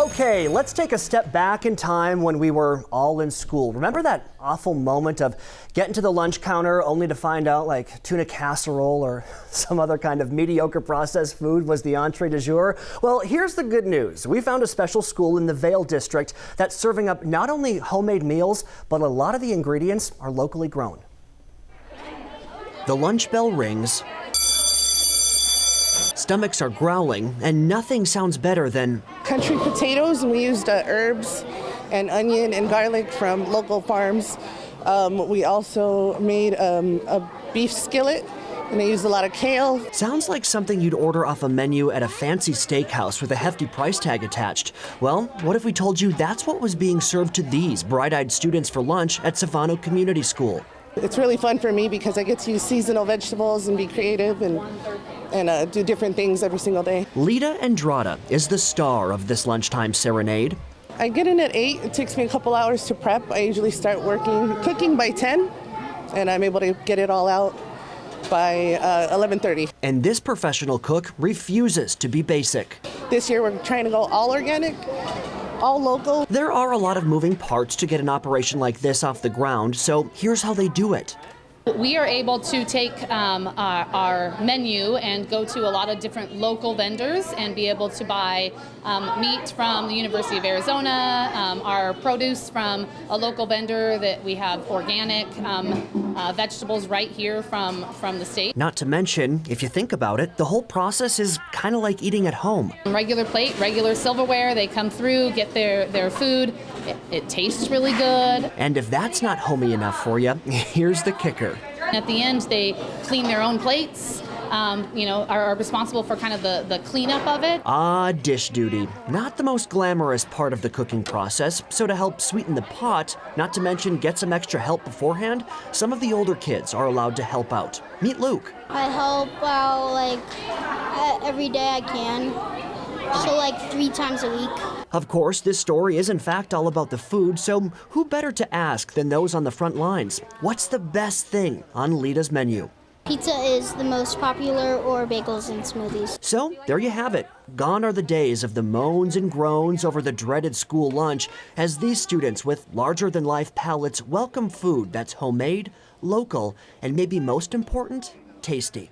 Okay, let's take a step back in time when we were all in school. Remember that awful moment of getting to the lunch counter only to find out like tuna casserole or some other kind of mediocre processed food was the entree du jour? Well, here's the good news. We found a special school in the Vail District that's serving up not only homemade meals, but a lot of the ingredients are locally grown. The lunch bell rings. Stomachs are growling, and nothing sounds better than country potatoes, and we used herbs and onion and garlic from local farms. We also made a beef skillet, and I used a lot of kale. Sounds like something you'd order off a menu at a fancy steakhouse with a hefty price tag attached. Well, what if we told you that's what was being served to these bright-eyed students for lunch at Civano Community School? It's really fun for me because I get to use seasonal vegetables and be creative and do different things every single day. Lita Andrada is the star of this lunchtime serenade. I get in at 8. It takes me a couple hours to prep. I usually start cooking by 10, and I'm able to get it all out by 11:30. And this professional cook refuses to be basic. This year we're trying to go all organic, all local. There are a lot of moving parts to get an operation like this off the ground, so here's how they do it. We are able to take our menu and go to a lot of different local vendors and be able to buy meat from the University of Arizona, our produce from a local vendor that we have organic vegetables right here from the state. Not to mention, if you think about it, the whole process is kind of like eating at home. Regular plate, regular silverware, they come through, get their food. It tastes really good. And if that's not homey enough for you, here's the kicker. At the end, they clean their own plates, are responsible for kind of the cleanup of it. Dish duty. Not the most glamorous part of the cooking process, so to help sweeten the pot, not to mention get some extra help beforehand, some of the older kids are allowed to help out. Meet Luke. I help out every day I can, so 3 times a week. Of course, this story is in fact all about the food, so who better to ask than those on the front lines? What's the best thing on Lita's menu? Pizza is the most popular, or bagels and smoothies. So there you have it. Gone are the days of the moans and groans over the dreaded school lunch as these students with larger-than-life palates welcome food that's homemade, local, and maybe most important, tasty.